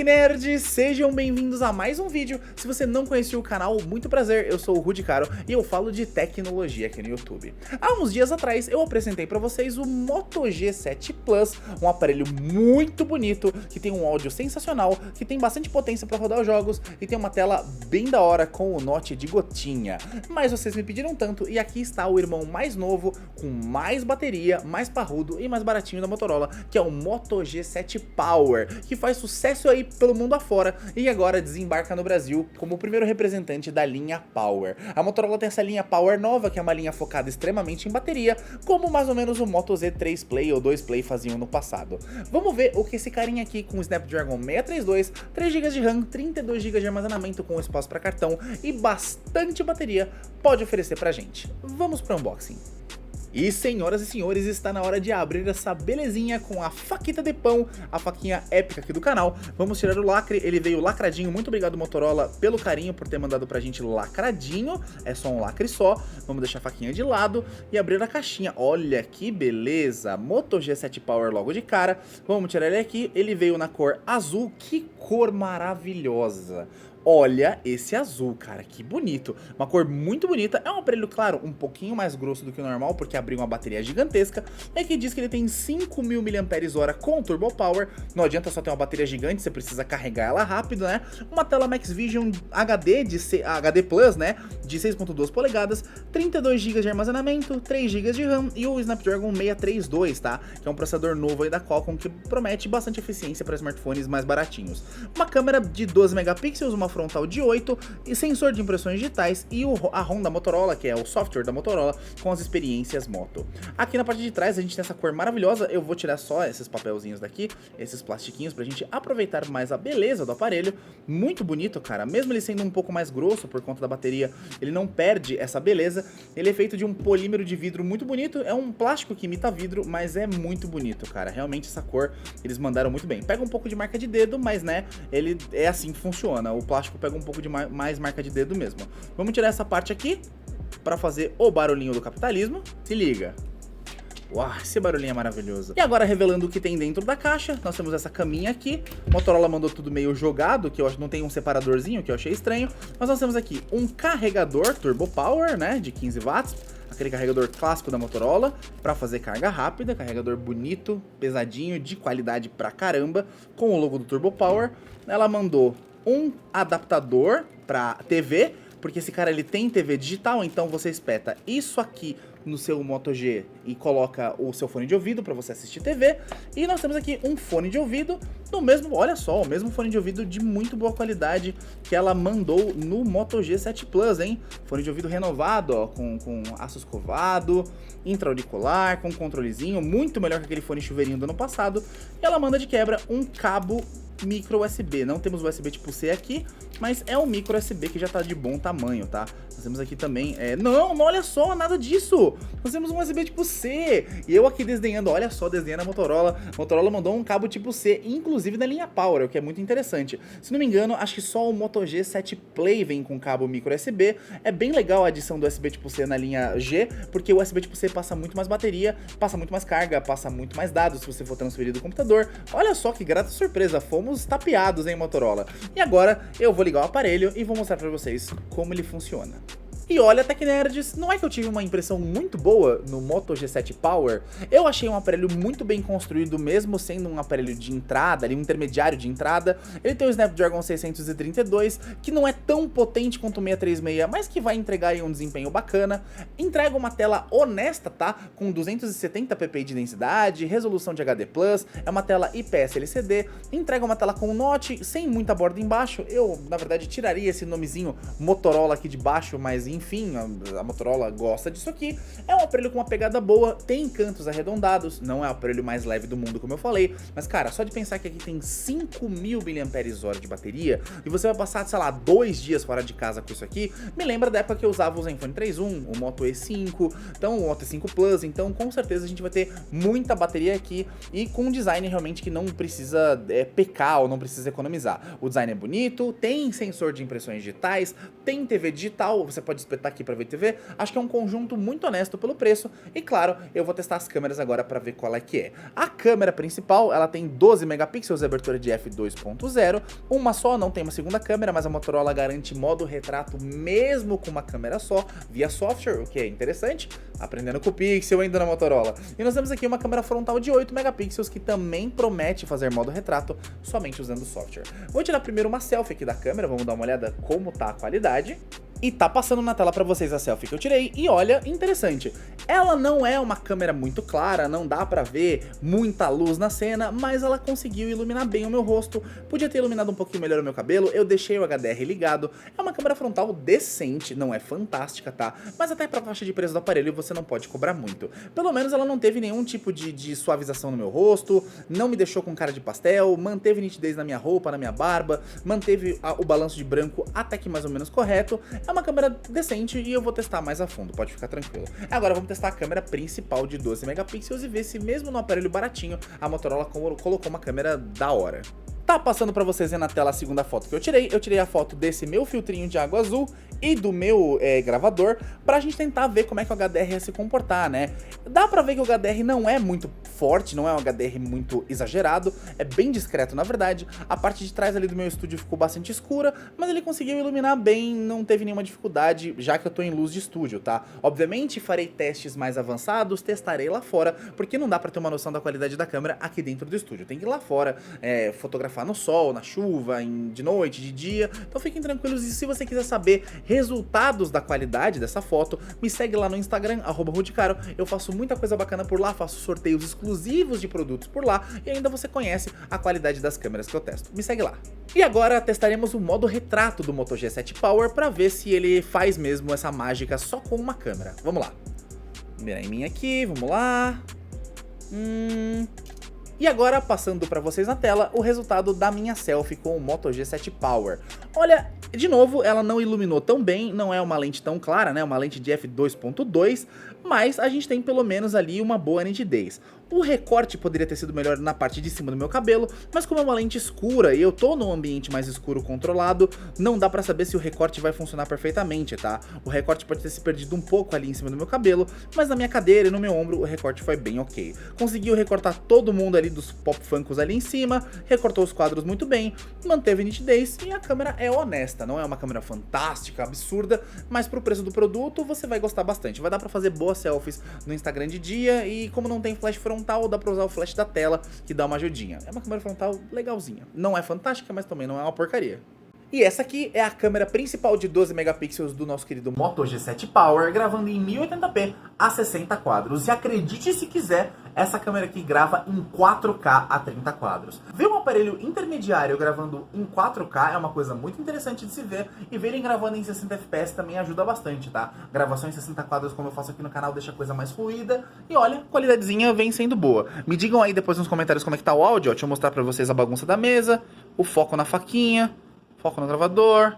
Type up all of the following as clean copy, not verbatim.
Nerds, sejam bem-vindos a mais um vídeo. Se você não conhecia o canal, muito prazer, eu sou o Rudy Caro e eu falo de tecnologia aqui no YouTube. Há uns dias atrás eu apresentei para vocês o Moto G7 Plus, um aparelho muito bonito, que tem um áudio sensacional, que tem bastante potência para rodar os jogos e tem uma tela bem da hora com o Note de gotinha. Mas vocês me pediram tanto e aqui está o irmão mais novo, com mais bateria, mais parrudo e mais baratinho da Motorola, que é o Moto G7 Power, que faz sucesso aí pelo mundo afora e agora desembarca no Brasil como o primeiro representante da linha Power. A Motorola tem essa linha Power nova, que é uma linha focada extremamente em bateria, como mais ou menos o Moto Z 3 Play ou 2 Play faziam no passado. Vamos ver o que esse carinha aqui com o Snapdragon 632, 3 GB de RAM, 32 GB de armazenamento com espaço para cartão e bastante bateria pode oferecer pra gente. Vamos pro unboxing. E senhoras e senhores, está na hora de abrir essa belezinha com a faquita de pão, a faquinha épica aqui do canal. Vamos tirar o lacre, ele veio lacradinho, muito obrigado Motorola pelo carinho, por ter mandado pra gente lacradinho, é só um lacre só. Vamos deixar a faquinha de lado e abrir a caixinha. Olha que beleza, Moto G7 Power logo de cara. Vamos tirar ele aqui, ele veio na cor azul, que cor maravilhosa. Olha esse azul, cara, que bonito. Uma cor muito bonita. É um aparelho, claro, um pouquinho mais grosso do que o normal, porque abriu uma bateria gigantesca. E aqui diz que ele tem 5.000 mAh com Turbo Power. Não adianta só ter uma bateria gigante, você precisa carregar ela rápido, né? Uma tela Max Vision HD, HD Plus, né? De 6.2 polegadas, 32 GB de armazenamento, 3 GB de RAM e o Snapdragon 632, tá? Que é um processador novo aí da Qualcomm que promete bastante eficiência para smartphones mais baratinhos. Uma câmera de 12 megapixels, uma frontal de 8 e sensor de impressões digitais e a ROM da Motorola, que é o software da Motorola com as experiências Moto. Aqui na parte de trás a gente tem essa cor maravilhosa. Eu vou tirar só esses papelzinhos daqui, esses plastiquinhos, pra gente aproveitar mais a beleza do aparelho. Muito bonito, cara, mesmo ele sendo um pouco mais grosso por conta da bateria, ele não perde essa beleza. Ele é feito de um polímero de vidro muito bonito, é um plástico que imita vidro, mas é muito bonito, cara. Realmente essa cor eles mandaram muito bem. Pega um pouco de marca de dedo, mas né, ele é assim que funciona, o plástico pega um pouco de mais marca de dedo mesmo. Vamos tirar essa parte aqui para fazer o barulhinho do capitalismo. Se liga. Uau, esse barulhinho é maravilhoso. E agora revelando o que tem dentro da caixa, nós temos essa caminha aqui. Motorola mandou tudo meio jogado, que eu acho que não tem um separadorzinho, que eu achei estranho. Mas nós temos aqui um carregador Turbo Power, né, de 15 watts. Aquele carregador clássico da Motorola para fazer carga rápida, carregador bonito, pesadinho, de qualidade pra caramba, com o logo do Turbo Power. Ela mandou um adaptador para TV, porque esse cara ele tem TV digital, então você espeta isso aqui no seu Moto G e coloca o seu fone de ouvido para você assistir TV. E nós temos aqui um fone de ouvido do mesmo, olha só, o mesmo fone de ouvido de muito boa qualidade que ela mandou no Moto G7 Plus, hein? Fone de ouvido renovado, ó, com aço escovado, intra-auricular, com controlezinho, muito melhor que aquele fone chuveirinho do ano passado. E ela manda de quebra um cabo micro USB, não temos USB tipo C aqui, mas é um micro USB que já tá de bom tamanho, tá? Nós temos aqui também, não olha só, nada disso, nós temos um USB tipo C, e eu aqui desdenhando, olha só, desdenhando a Motorola mandou um cabo tipo C, inclusive na linha Power, o que é muito interessante. Se não me engano, acho que só o Moto G7 Play vem com cabo micro USB, é bem legal a adição do USB tipo C na linha G, porque o USB tipo C passa muito mais bateria, passa muito mais carga, passa muito mais dados se você for transferir do computador. Olha só que grata surpresa, fomos tapeados, hein, Motorola. E agora eu vou ligar o aparelho e vou mostrar pra vocês como ele funciona. E olha, Tech Nerds, não é que eu tive uma impressão muito boa no Moto G7 Power? Eu achei um aparelho muito bem construído, mesmo sendo um aparelho de entrada, ali um intermediário de entrada. Ele tem o Snapdragon 632, que não é tão potente quanto o 636, mas que vai entregar aí um desempenho bacana. Entrega uma tela honesta, tá? Com 270 ppi de densidade, resolução de HD+, é uma tela IPS LCD, entrega uma tela com Note, sem muita borda embaixo. Eu, na verdade, tiraria esse nomezinho Motorola aqui de baixo, mas enfim, a Motorola gosta disso aqui. É um aparelho com uma pegada boa, tem cantos arredondados, não é o aparelho mais leve do mundo, como eu falei, mas cara, só de pensar que aqui tem 5.000 mAh de bateria e você vai passar, sei lá, 2 dias fora de casa com isso aqui, me lembra da época que eu usava o Zenfone 3.1, o Moto E5, então o Moto E5 Plus, então com certeza a gente vai ter muita bateria aqui e com um design realmente que não precisa pecar ou não precisa economizar. O design é bonito, tem sensor de impressões digitais, tem TV digital, você pode espetar aqui pra ver TV, acho que é um conjunto muito honesto pelo preço. E claro, eu vou testar as câmeras agora pra ver qual é que é. A câmera principal, ela tem 12 megapixels, abertura de f2.0, uma só, não tem uma segunda câmera, mas a Motorola garante modo retrato mesmo com uma câmera só, via software, o que é interessante, aprendendo com o Pixel ainda na Motorola. E nós temos aqui uma câmera frontal de 8 megapixels que também promete fazer modo retrato somente usando o software. Vou tirar primeiro uma selfie aqui da câmera, vamos dar uma olhada como tá a qualidade. E tá passando na tela pra vocês a selfie que eu tirei, e olha, interessante, ela não é uma câmera muito clara, não dá pra ver muita luz na cena, mas ela conseguiu iluminar bem o meu rosto, podia ter iluminado um pouquinho melhor o meu cabelo, eu deixei o HDR ligado, é uma câmera frontal decente, não é fantástica, tá? Mas até pra faixa de preço do aparelho você não pode cobrar muito. Pelo menos ela não teve nenhum tipo de suavização no meu rosto, não me deixou com cara de pastel, manteve nitidez na minha roupa, na minha barba, manteve o balanço de branco até que mais ou menos correto. É uma câmera decente e eu vou testar mais a fundo, pode ficar tranquilo. Agora vamos testar a câmera principal de 12 megapixels e ver se mesmo no aparelho baratinho a Motorola colocou uma câmera da hora. Tá passando pra vocês aí na tela a segunda foto que eu tirei a foto desse meu filtrinho de água azul e do meu gravador, pra gente tentar ver como é que o HDR ia se comportar, né? Dá pra ver que o HDR não é muito forte, não é um HDR muito exagerado, é bem discreto na verdade, a parte de trás ali do meu estúdio ficou bastante escura, mas ele conseguiu iluminar bem, não teve nenhuma dificuldade, já que eu tô em luz de estúdio, tá? Obviamente farei testes mais avançados, testarei lá fora, porque não dá pra ter uma noção da qualidade da câmera aqui dentro do estúdio, tem que ir lá fora, fotografar no sol, na chuva, de noite, de dia, então fiquem tranquilos. E se você quiser saber resultados da qualidade dessa foto, me segue lá no Instagram, @rudicaro, eu faço muita coisa bacana por lá, faço sorteios exclusivos de produtos por lá e ainda você conhece a qualidade das câmeras que eu testo, me segue lá. E agora testaremos o modo retrato do Moto G7 Power para ver se ele faz mesmo essa mágica só com uma câmera. Vamos lá, mirar em mim aqui, vamos lá. E agora, passando pra vocês na tela, o resultado da minha selfie com o Moto G7 Power. Olha, de novo, ela não iluminou tão bem, não é uma lente tão clara, né? Uma lente de f2.2, mas a gente tem pelo menos ali uma boa nitidez. O recorte poderia ter sido melhor na parte de cima do meu cabelo, mas como é uma lente escura e eu tô num ambiente mais escuro controlado, não dá pra saber se o recorte vai funcionar perfeitamente, tá? O recorte pode ter se perdido um pouco ali em cima do meu cabelo, mas na minha cadeira e no meu ombro o recorte foi bem ok. Conseguiu recortar todo mundo ali dos pop funkos ali em cima, recortou os quadros muito bem, manteve nitidez e a câmera é honesta, não é uma câmera fantástica, absurda, mas pro preço do produto você vai gostar bastante. Vai dar pra fazer boas selfies no Instagram de dia e como não tem flash frontal, dá pra usar o flash da tela que dá uma ajudinha. É uma câmera frontal legalzinha. Não é fantástica, mas também não é uma porcaria. E essa aqui é a câmera principal de 12 megapixels do nosso querido Moto G7 Power, gravando em 1080p a 60 quadros. E acredite se quiser, essa câmera aqui grava em 4K a 30 quadros. Ver um aparelho intermediário gravando em 4K é uma coisa muito interessante de se ver, e ver ele gravando em 60 fps também ajuda bastante, tá? Gravação em 60 quadros, como eu faço aqui no canal, deixa a coisa mais fluida. E olha, a qualidadezinha vem sendo boa. Me digam aí depois nos comentários como é que tá o áudio, ó. Deixa eu mostrar pra vocês a bagunça da mesa, o foco na faquinha, foco no gravador.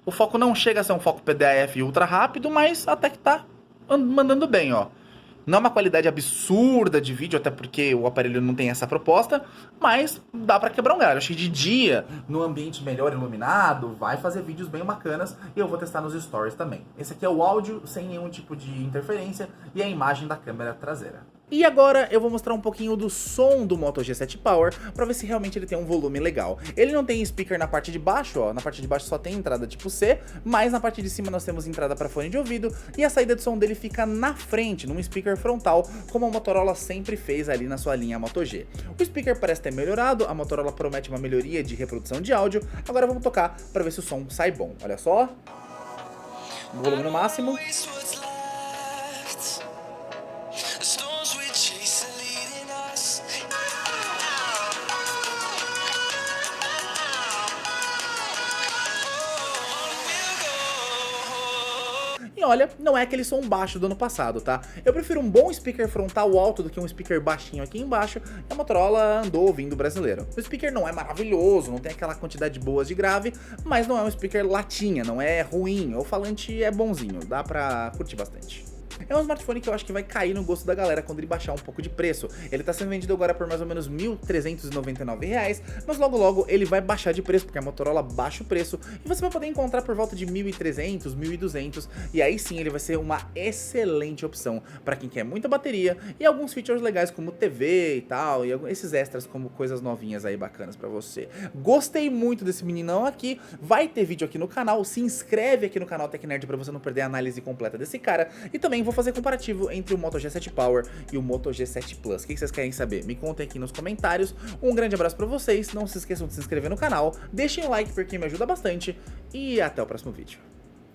O foco não chega a ser um foco PDAF ultra rápido, mas até que tá mandando bem, ó. Não é uma qualidade absurda de vídeo, até porque o aparelho não tem essa proposta, mas dá pra quebrar um galho. Acho que de dia, no ambiente melhor iluminado, vai fazer vídeos bem bacanas e eu vou testar nos stories também. Esse aqui é o áudio sem nenhum tipo de interferência e a imagem da câmera traseira. E agora eu vou mostrar um pouquinho do som do Moto G7 Power pra ver se realmente ele tem um volume legal. Ele não tem speaker na parte de baixo, ó, na parte de baixo só tem entrada tipo C, mas na parte de cima nós temos entrada para fone de ouvido e a saída de som dele fica na frente, num speaker frontal, como a Motorola sempre fez ali na sua linha Moto G. O speaker parece ter melhorado, a Motorola promete uma melhoria de reprodução de áudio, agora vamos tocar pra ver se o som sai bom. Olha só, volume no máximo. E olha, não é aquele som baixo do ano passado, tá? Eu prefiro um bom speaker frontal alto do que um speaker baixinho aqui embaixo, e a Motorola andou ouvindo brasileiro. O speaker não é maravilhoso, não tem aquela quantidade boa de grave, mas não é um speaker latinha, não é ruim, o falante é bonzinho, dá pra curtir bastante. É um smartphone que eu acho que vai cair no gosto da galera quando ele baixar um pouco de preço. Ele tá sendo vendido agora por mais ou menos R$ 1.399, mas logo logo ele vai baixar de preço, porque a Motorola baixa o preço, e você vai poder encontrar por volta de 1.300, 1.200, e aí sim ele vai ser uma excelente opção para quem quer muita bateria e alguns features legais como TV e tal, e esses extras como coisas novinhas aí bacanas para você. Gostei muito desse meninão aqui, vai ter vídeo aqui no canal, se inscreve aqui no canal TecNerd para você não perder a análise completa desse cara, e também vou fazer comparativo entre o Moto G7 Power e o Moto G7 Plus. O que vocês querem saber? Me contem aqui nos comentários. Um grande abraço pra vocês, não se esqueçam de se inscrever no canal, deixem um like porque me ajuda bastante, e até o próximo vídeo.